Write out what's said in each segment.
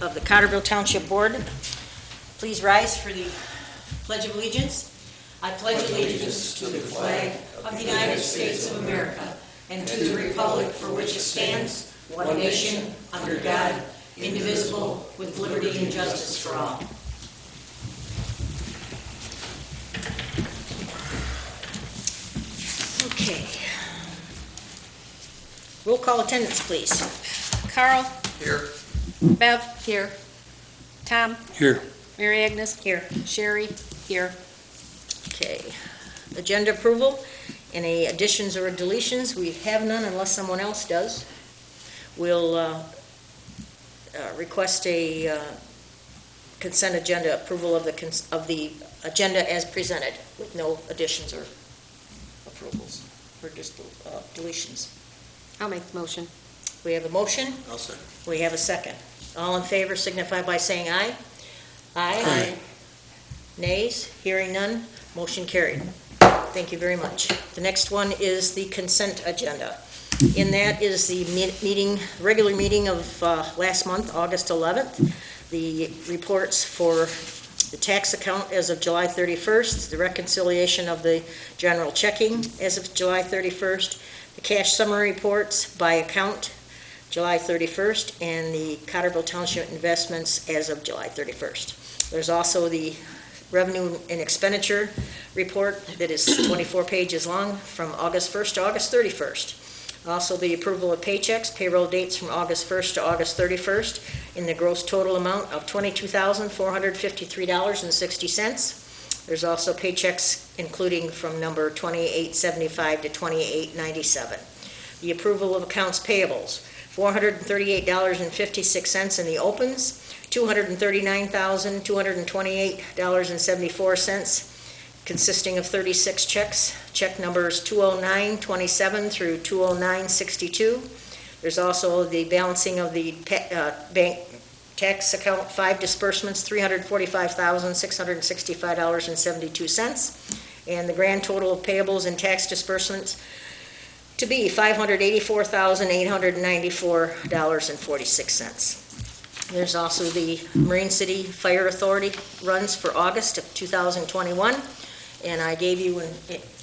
of the Cottreville Township Board. Please rise for the Pledge of Allegiance. I pledge allegiance to the flag of the United States of America and to the republic for which it stands, one nation, under God, indivisible, with liberty and justice for all. Okay. Roll call attendance, please. Carl? Here. Bev? Here. Tom? Here. Mary Agnes? Here. Sherry? Here. Okay. Agenda approval. Any additions or deletions? We have none unless someone else does. We'll request a consent agenda approval of the agenda as presented with no additions or approvals or just deletions. I'll make the motion. We have a motion. I'll second. We have a second. All in favor signify by saying aye. Aye. Nays? Hearing none. Motion carried. Thank you very much. The next one is the consent agenda. In that is the regular meeting of last month, August 11th. The reports for the tax account as of July 31st, the reconciliation of the general checking as of July 31st, the cash summary reports by account July 31st, and the Cottreville Township investments as of July 31st. There's also the revenue and expenditure report that is 24 pages long from August 1st to August 31st. Also the approval of paychecks, payroll dates from August 1st to August 31st in the gross total amount of $22,453.60. There's also paychecks including from number 2875 to 2897. The approval of accounts payables, $438.56 in the opens, $239,228.74, consisting of 36 checks, check numbers 20927 through 20962. There's also the balancing of the bank tax account 5 disbursements, $345,665.72, and the grand total of payables and tax disbursements to be $584,894.46. There's also the Marine City Fire Authority runs for August of 2021, and I gave you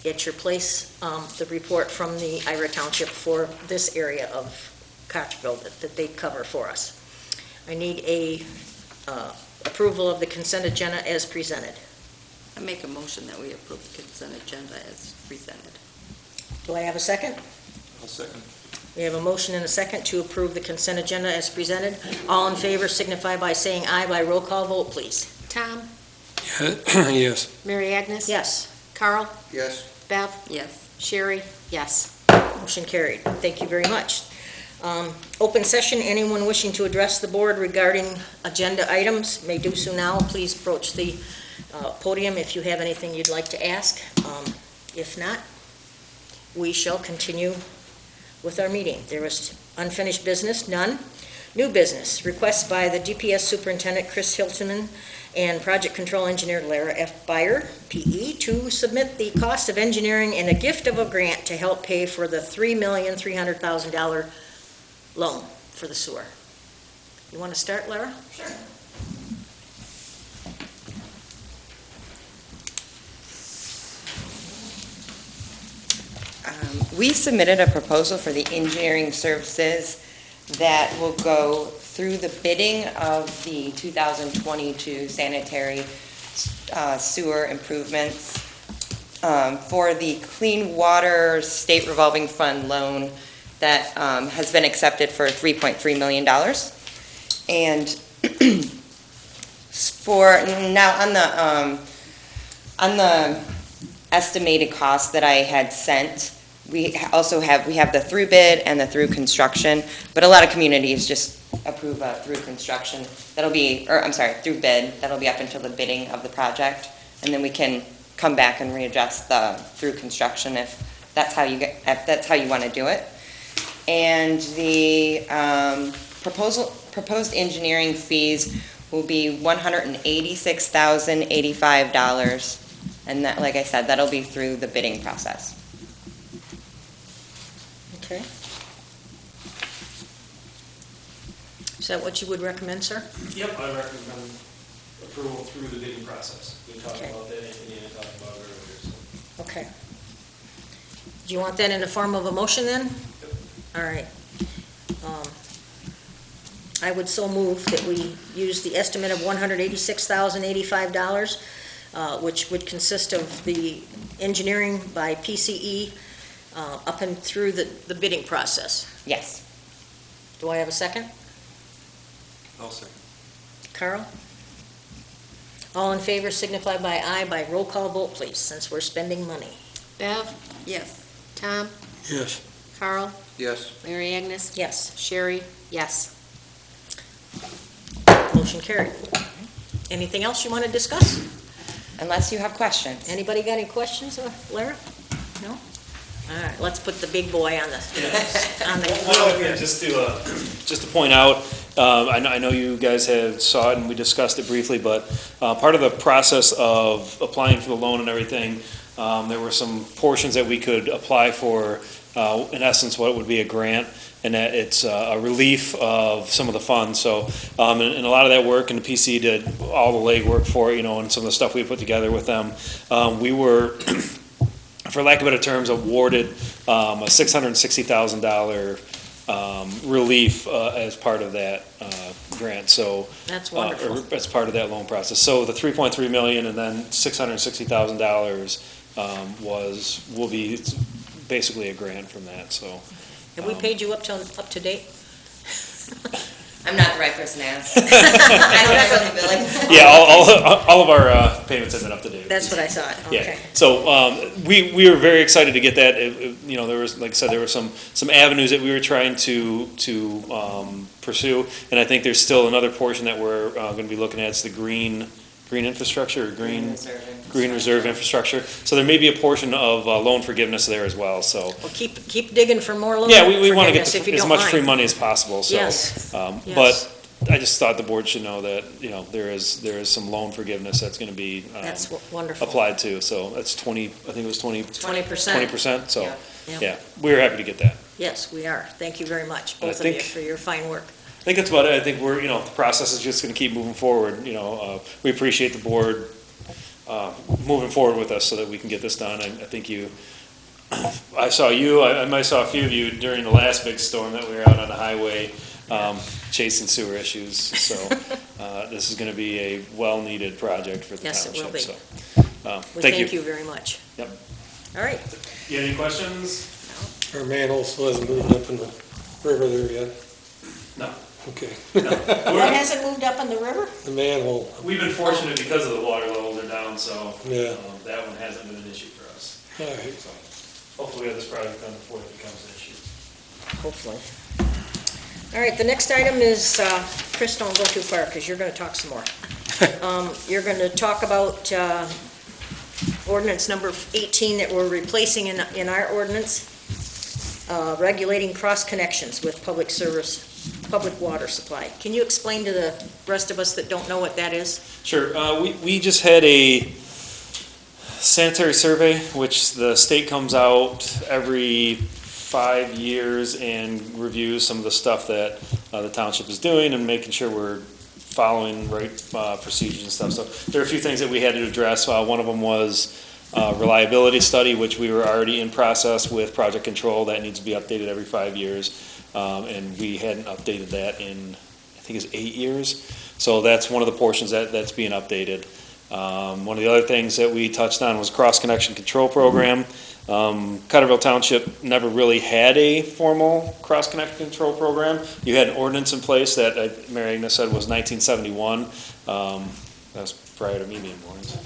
at your place the report from the Ira Township for this area of Cottreville that they cover for us. I need a approval of the consent agenda as presented. I make a motion that we approve the consent agenda as presented. Do I have a second? I'll second. We have a motion and a second to approve the consent agenda as presented. All in favor signify by saying aye by roll call vote, please. Tom? Yes. Mary Agnes? Yes. Carl? Yes. Bev? Yes. Sherry? Yes. Motion carried. Thank you very much. Open session, anyone wishing to address the board regarding agenda items may do so now. Please approach the podium if you have anything you'd like to ask. If not, we shall continue with our meeting. There is unfinished business, none. New business, request by the DPS Superintendent Chris Hiltonen and Project Control Engineer Lara F. Beyer, PE, to submit the cost of engineering and a gift of a grant to help pay for the $3,300,000 loan for the sewer. You want to start, Lara? Sure. We submitted a proposal for the engineering services that will go through the bidding of the 2022 sanitary sewer improvements for the Clean Water State Revolving Fund loan that has been accepted for $3.3 million. And for now on the estimated cost that I had sent, we have the through bid and the through construction, but a lot of communities just approve a through construction through bid that'll be up until the bidding of the project, and then we can come back and readjust the through construction if that's how you want to do it. And the proposed engineering fees will be $186,085, and that, like I said, that'll be through the bidding process. Okay. Is that what you would recommend, sir? Yep, I recommend approval through the bidding process. We talked Okay. about that, Anthony and I talked about it earlier, so. Okay. Do you want that in the form of a motion then? All right. I would so move that we use the estimate of $186,085, which would consist of the engineering by PCE up and through the bidding process. Yes. Do I have a second? I'll second. Carl? All in favor signify by aye by roll call vote, please, since we're spending money. Bev? Yes. Tom? Yes. Carl? Yes. Mary Agnes? Yes, Sherry? Yes. motion carried. Anything else you want to discuss? Unless you have questions. Anybody got any questions, Lara? No? All right, let's put the big boy on the One other thing, just to point out, I know you guys have saw it and we discussed it briefly, but part of the process of applying for the loan and everything, there were some portions that we could apply for, in essence, what would be a grant, and that it's a relief of some of the funds. So, and a lot of that work, and the PC did all the legwork for it, and some of the stuff we put together with them. We were, for lack of better terms, awarded a $660,000 relief as part of that grant. So That's wonderful. or as part of that loan process. So the 3.3 million and then $660,000 will be basically a grant from that. So Have we paid you up to date? I'm not the right person to ask. I don't have the billing. yeah, all of our payments have been up to date. That's what I thought, Yeah, okay. so we were very excited to get that. There was, like I said, there were some avenues that we were trying to pursue, and I think there's still another portion that we're going to be looking at. It's the green infrastructure, or green reserve infrastructure. So there may be a portion of loan forgiveness there as well. So Well, keep digging for more loan yeah, we want to get forgiveness if you as don't much mind. free money as possible. So, Yes, yes. but I just thought the board should know that there is some loan forgiveness that's going to be That's wonderful. applied to. So that's 20. I think it was 20%. 20%. So Yeah. yeah, we were happy to get that. Yes, we are. Thank you very much, And I both of you, think- for your fine work. I think that's about it. I think we're the process is just going to keep moving forward. We appreciate the board moving forward with us so that we can get this done. I think I saw you. I might saw a few of you during the last big storm that we were out on the highway chasing sewer issues. So this is going to be a well-needed project for the Yes, it township. will be. So, We thank you. very much. Yep. All right. You have any questions? Our manhole still hasn't moved up in the river there yet? No. Okay. What hasn't moved up in the river? The manhole, We've been fortunate because of the water levels are down, so yeah, that one hasn't been an issue for us. all right. So hopefully we have this project done before it becomes an issue. Hopefully. All right, the next item is, Chris, don't go too far, because you're going to talk some more. You're going to talk about ordinance number 18 that we're replacing in our ordinance, regulating cross connections with public water supply. Can you explain to the rest of us that don't know what that is? Sure. We just had a sanitary survey, which the state comes out every 5 years and reviews some of the stuff that the township is doing and making sure we're following right procedures and stuff. So there are a few things that we had to address. One of them was reliability study, which we were already in process with project control. That needs to be updated every 5 years. And we hadn't updated that in, I think it's 8 years. So that's one of the portions that's being updated. One of the other things that we touched on was cross-connection control program. Cottreville Township never really had a formal cross-connection control program. You had an ordinance in place that Mary Agnes said was 1971. That was prior to me being born. So.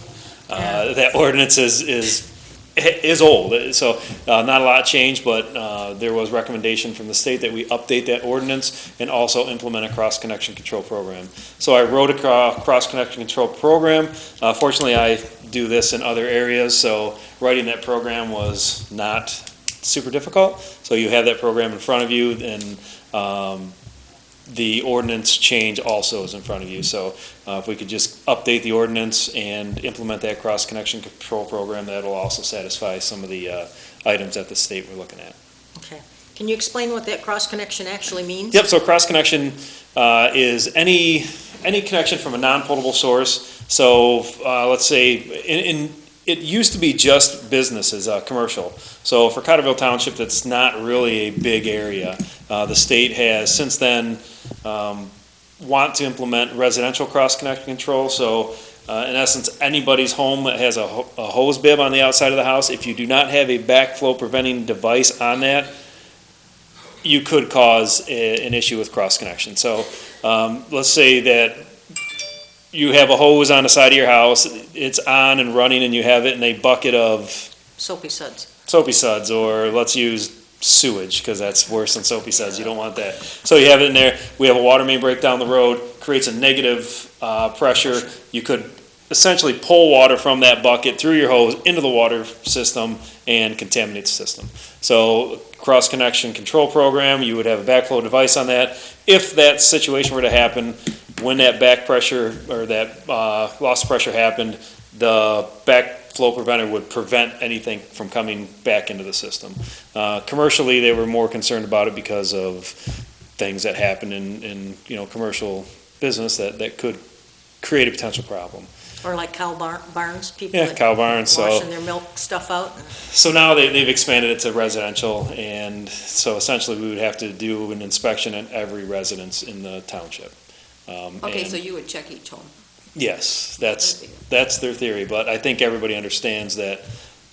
That ordinance is old, so not a lot changed, but there was recommendation from the state that we update that ordinance and also implement a cross-connection control program. So I wrote a cross-connection control program. Fortunately, I do this in other areas, so writing that program was not super difficult. So you have that program in front of you, and the ordinance change also is in front of you. So if we could just update the ordinance and implement that cross-connection control program, that'll also satisfy some of the items that the state we're looking at. Okay. Can you explain what that cross-connection actually means? Yep, so cross-connection is any connection from a non-potable source. So let's say, it used to be just businesses, commercial. So for Cottreville Township, that's not really a big area. The state has since then want to implement residential cross-connection control. So in essence, anybody's home that has a hose bib on the outside of the house, if you do not have a backflow preventing device on that, you could cause an issue with cross-connection. So let's say that you have a hose on the side of your house, it's on and running, and you have it in a bucket of Soapy suds. soapy suds, or let's use sewage, because that's worse than soapy suds. You don't want that. So you have it in there. We have a water main break down the road, creates a negative pressure. You could essentially pull water from that bucket through your hose into the water system and contaminate the system. So cross-connection control program, you would have a backflow device on that. If that situation were to happen, when that back pressure or that loss of pressure happened, the backflow preventer would prevent anything from coming back into the system. Commercially, they were more concerned about it because of things that happen in commercial business that could create a potential problem. Or like cow barns, people Yeah, that cow barns. So washing their milk stuff out. So now they've expanded it to residential, and so essentially we would have to do an inspection at every residence in the township. Okay, and so you would check each home. yes, that's their theory, but I think everybody understands that,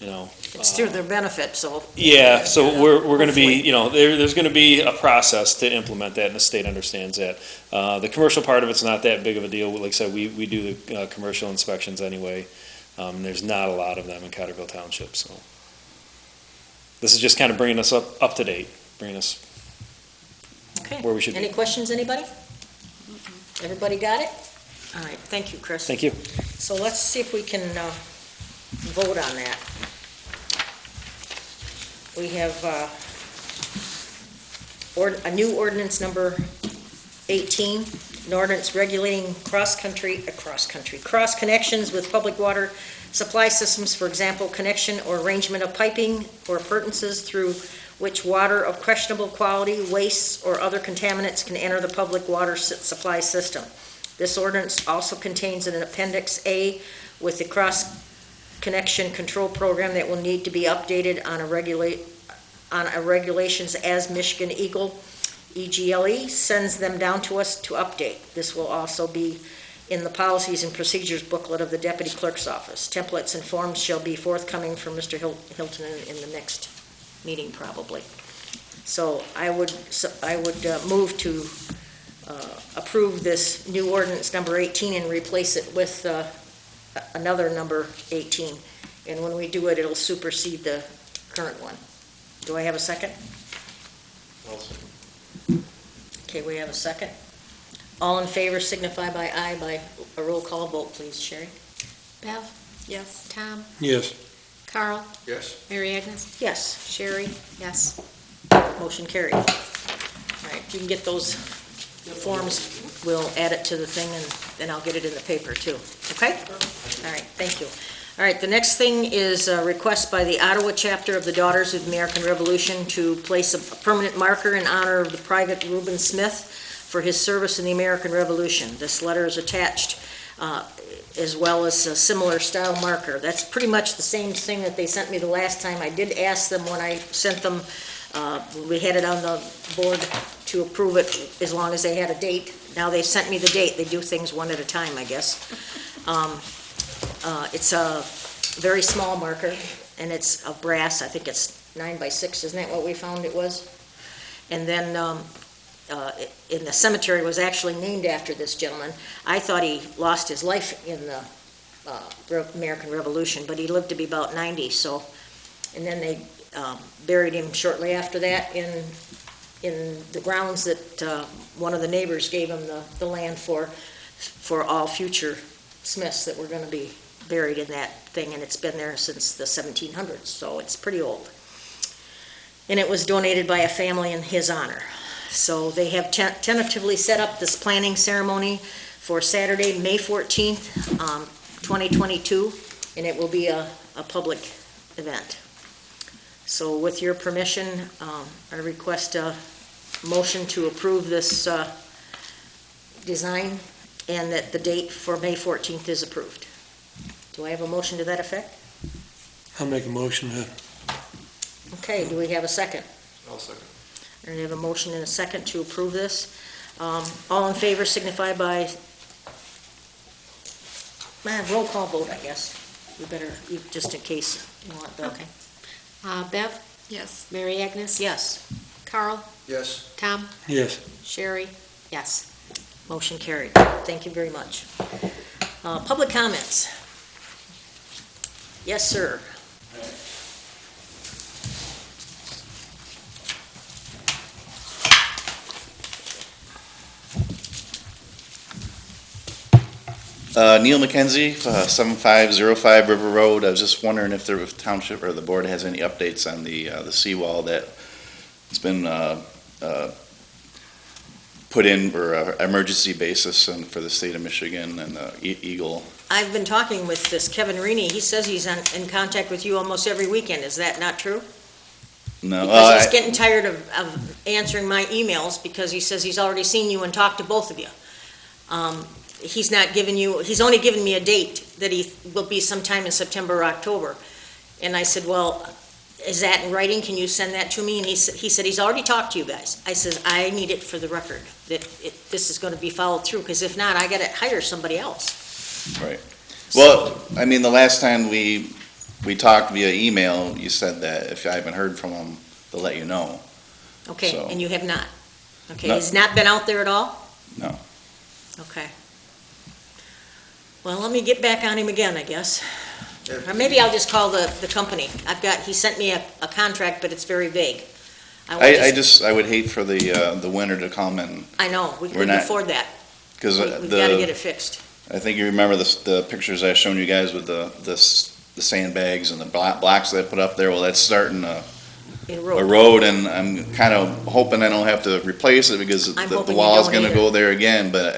It's to their benefit, so. yeah, so we're going to be, Hopefully. there's going to be a process to implement that, and the state understands that. The commercial part of it's not that big of a deal. Like I said, we do the commercial inspections anyway. There's not a lot of them in Cottreville Township, so. This is just kind of bringing us up to date, bringing us Okay. where we should be. Any questions, anybody? Everybody got it? All right, thank you, Chris. Thank you. So let's see if we can vote on that. We have a new ordinance number 18, an ordinance regulating cross connections with public water supply systems, for example, connection or arrangement of piping or appurtenances through which water of questionable quality, wastes, or other contaminants can enter the public water supply system. This ordinance also contains an Appendix A with the cross-connection control program that will need to be updated on a regulations as Michigan Eagle, EGLE, sends them down to us to update. This will also be in the policies and procedures booklet of the Deputy Clerk's Office. Templates and forms shall be forthcoming from Mr. Hilton in the next meeting probably. So I would move to approve this new ordinance number 18 and replace it with another number 18. And when we do it, it'll supersede the current one. Do I have a second? Okay, we have a second. All in favor signify by aye by a roll call vote, please, Sherry. Bev? Yes. Tom? Yes. Carl? Yes. Mary Agnes? Yes, Sherry, Yes. motion carried. All right, if you can get those forms, we'll add it to the thing, and then I'll get it in the paper too, okay? All right, thank you. All right, the next thing is a request by the Ottawa chapter of the Daughters of the American Revolution to place a permanent marker in honor of the Private Reuben Smith for his service in the American Revolution. This letter is attached, as well as a similar style marker. That's pretty much the same thing that they sent me the last time. I did ask them when I sent them, we had it on the board to approve it as long as they had a date. Now they've sent me the date. They do things one at a time, I guess. It's a very small marker, and it's a brass. I think it's 9 by 6. Isn't that what we found it was? And then in the cemetery was actually named after this gentleman. I thought he lost his life in the American Revolution, but he lived to be about 90. So, and then they buried him shortly after that in the grounds that one of the neighbors gave him the land for all future Smiths that were going to be buried in that thing, and it's been there since the 1700s, so it's pretty old. And it was donated by a family in his honor. So they have tentatively set up this planning ceremony for Saturday, May 14th, 2022, and it will be a public event. So with your permission, I request a motion to approve this design and that the date for May 14th is approved. Do I have a motion to that effect? I'll make a motion to, Okay, do we have a second? I'll second. And we have a motion and a second to approve this. All in favor signify by, roll call vote, I guess. We better, just in case you want the. Okay. Bev? Yes. Mary Agnes? Yes. Carl? Yes. Tom? Yes. Sherry? Yes. Motion carried. Thank you very much. Public comments? Yes, sir. Neil McKenzie, 7505 River Road. I was just wondering if the township or the board has any updates on the seawall that has been put in for an emergency basis and for the state of Michigan and the Eagle. I've been talking with this Kevin Reaney. He says he's in contact with you almost every weekend. Is that not true? No, Because he's getting tired of answering my emails because he says he's already seen you and talked to both of you. He's not giving you, he's only given me a date that he will be sometime in September or October. And I said, well, is that in writing? Can you send that to me? And he said he's already talked to you guys. I says, I need it for the record, that this is gonna be followed through, because if not, I gotta hire somebody else. right. Well, I mean, the last time we talked via email, you said that if I haven't heard from him, they'll let you know. Okay, So- and you have not? Okay, No. he's not been out there at all? No. Okay. Well, let me get back on him again, I guess. Or maybe I'll just call the company. he sent me a contract, but it's very vague. I would hate for the winter to come and, I know, we We're couldn't not- afford that. because We've gotta get it fixed. I think you remember the pictures I shown you guys with the sandbags and the blocks that I put up there. Well, that's starting a road, and I'm kind of hoping I don't have to replace it because I'm the hoping you wall's don't gonna either. go there again, but,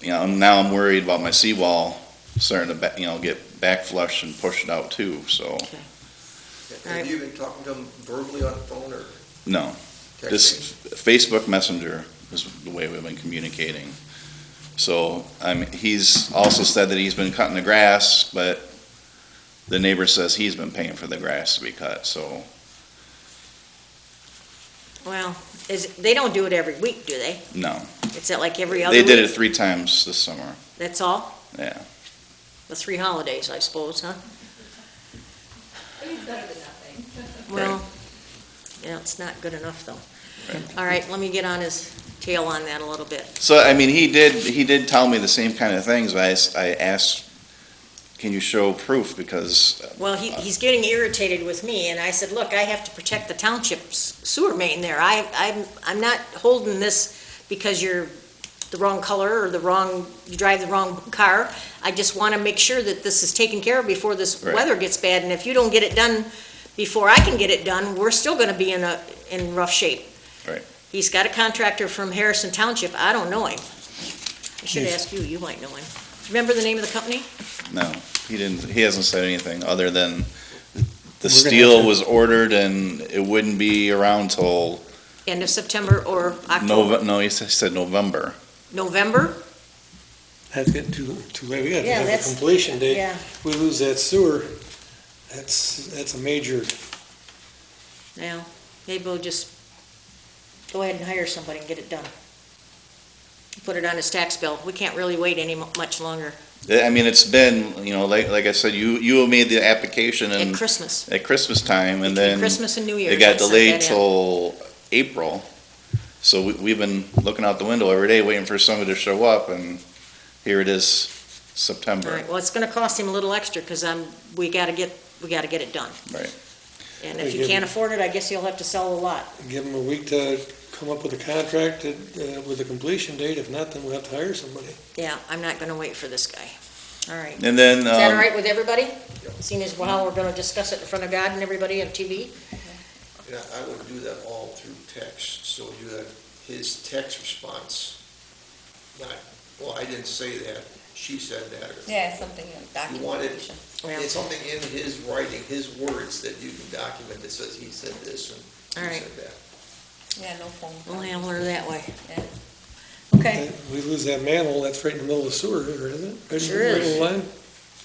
now I'm worried about my seawall starting to, get back flush and push it out too, so, Right. Have you been talking to him verbally on the phone or no. texting? Just Facebook Messenger is the way we've been communicating. So, he's also said that he's been cutting the grass, but the neighbor says he's been paying for the grass to be cut, so, Well, they don't do it every week, do they? no. It's like every other They week? did it 3 times this summer, That's all? yeah. The 3 holidays, I suppose, huh? Well, yeah, it's not good enough, though. Right. All right, let me get on his tail on that a little bit. So, he did tell me the same kind of things, but I asked, can you show proof, because, Well, he's getting irritated with me, and I said, look, I have to protect the township's sewer main there. I'm not holding this because you're the wrong color or you drive the wrong car. I just want to make sure that this is taken care of before this Right. weather gets bad, and if you don't get it done before I can get it done, we're still gonna be in rough shape. Right. He's got a contractor from Harrison Township. I don't know him. I should Yes. ask you, you might know him. Remember the name of the company? no, he hasn't said anything other than the We're gonna steel have to- was ordered and it wouldn't be around till End of September or October? No, he said November. November? that's getting too late. We gotta Yeah, have a that's- completion date. Yeah, If we lose that sewer, that's a major, yeah. Maybe we'll just go ahead and hire somebody and get it done. Put it on his tax bill. We can't really wait much longer. It's been, like I said, you made the application At and Christmas. at Christmas time, and Between then Christmas and New Year's. it got I sent delayed that in. till April. So we've been looking out the window every day, waiting for somebody to show up, and here it is, All September. right, well, it's gonna cost him a little extra, because we gotta get it done. Right. And if We you give can't him- afford it, I guess you'll have to sell a lot. give them a week to come up with a contract with a completion date. If not, then we'll have to hire somebody. Yeah, I'm not gonna wait for this guy. All right. Is And then, that all right with everybody? Seeing as how we're gonna discuss it in front of God and everybody on TV? Yeah, I would do that all through text, so you have his text response, not, well, I didn't say that, she said that, or Yeah, something in you wanted, documentation. Well, it's something in his writing, his words, that you can document that says he said this and All he right. said that. Yeah, no phone. We'll handle her that way. Yeah. Okay, We lose that manhole, that's right in the middle of the sewer, isn't it? Right in Sure the middle is. of the line,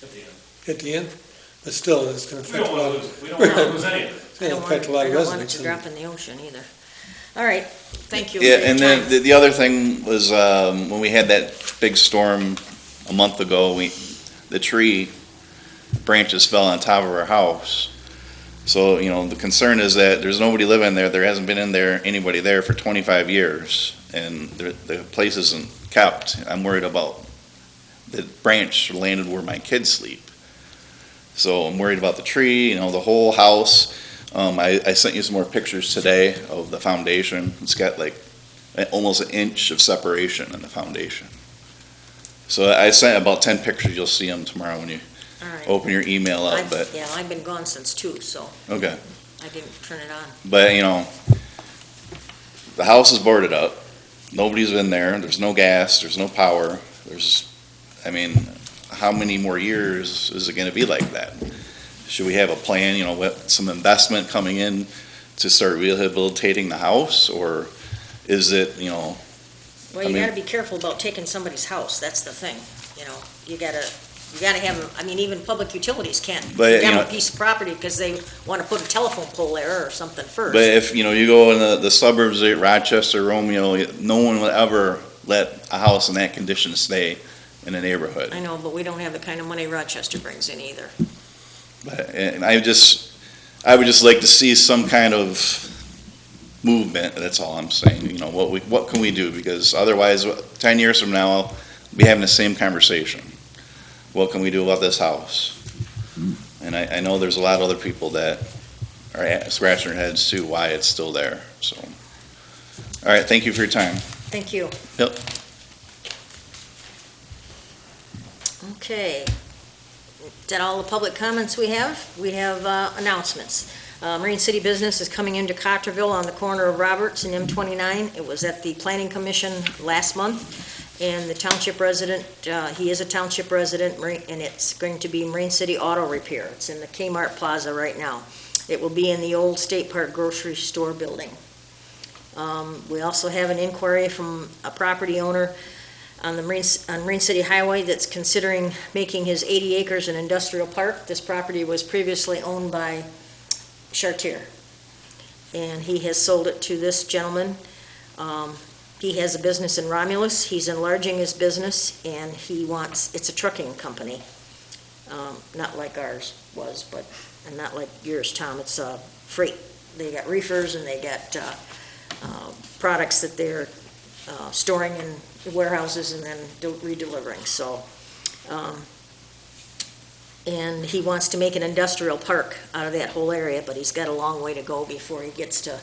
At the end. at the end? But still, it's gonna We affect a don't lot wanna of, lose, we don't wanna lose any of it. it's I gonna don't want affect a lot I of don't want it residents. to drop in the ocean either. All right, thank you. Yeah, for your and time. then the other thing was, when we had that big storm a month ago, the tree branches fell on top of our house. So, the concern is that there's nobody living there, there hasn't been anybody there for 25 years, and the place isn't kept. I'm worried about the branch landed where my kids sleep. So I'm worried about the tree, the whole house. I sent you some more pictures today of the foundation. It's got like almost an inch of separation in the foundation. So I sent about 10 pictures. You'll see them tomorrow when you All right. open your email up. But Yeah, I've been gone since 2, so okay, I didn't turn it on. but the house is boarded up. Nobody's been there. There's no gas. There's no power. How many more years is it going to be like that? Should we have a plan, with some investment coming in to start rehabilitating the house, or is it, Well, I you mean- gotta be careful about taking somebody's house, that's the thing, you gotta have, even public utilities can't But, give them a piece of property because they wanna put a telephone pole there or something first. but if, you go in the suburbs of Rochester, Romeo, no one would ever let a house in that condition stay in a neighborhood. I know, but we don't have the kind of money Rochester brings in either. And I would just like to see some kind of movement, that's all I'm saying, what can we do? Because otherwise, 10 years from now, I'll be having the same conversation. What can we do about this house? And I know there's a lot of other people that are scratching their heads too, why it's still there, so. All right, thank you for your time. Thank you. Yep. Okay. Is that all the public comments we have? We have announcements. Marine City Business is coming into Cottreville on the corner of Roberts and M29. It was at the Planning Commission last month, and the township resident, he is a township resident, and it's going to be Marine City Auto Repair. It's in the Kmart Plaza right now. It will be in the old State Park grocery store building. We also have an inquiry from a property owner on Marine City Highway that's considering making his 80 acres an industrial park. This property was previously owned by Chartier, and he has sold it to this gentleman. He has a business in Romulus. He's enlarging his business, and it's a trucking company, not like ours was, and not like yours, Tom. It's freight. They got reefers, and they got products that they're storing in warehouses and then redelivering, so. And he wants to make an industrial park out of that whole area, but he's got a long way to go before he gets to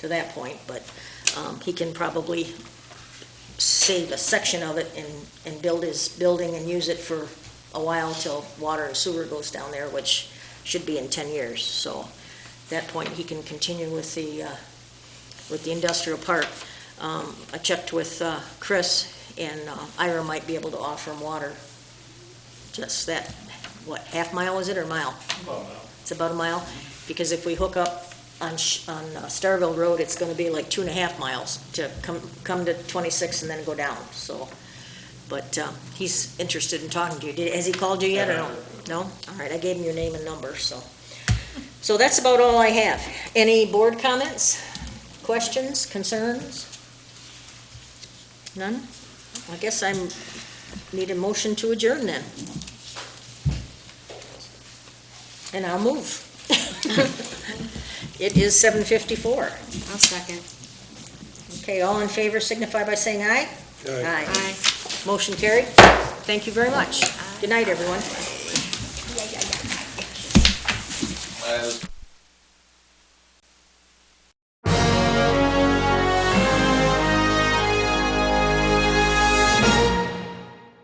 that point, but he can probably save a section of it and build his building and use it for a while till water and sewer goes down there, which should be in 10 years, so at that point, he can continue with the industrial park. I checked with Chris, and Ira might be able to offer him water. Just that, half mile is it, or mile? About a mile. It's about a mile, because if we hook up on Starville Road, it's gonna be like 2.5 miles to come to 26 and then go down, so. But he's interested in talking to you. Has he called you yet, or no? No? All right, I gave him your name and number, so. So that's about all I have. Any board comments, questions, concerns? None? I guess I need a motion to adjourn then. And I'll move. It is 7:54. I'll second. Okay, all in favor signify by saying aye. Aye. Aye. Motion carried. Thank you very much. Good night, everyone.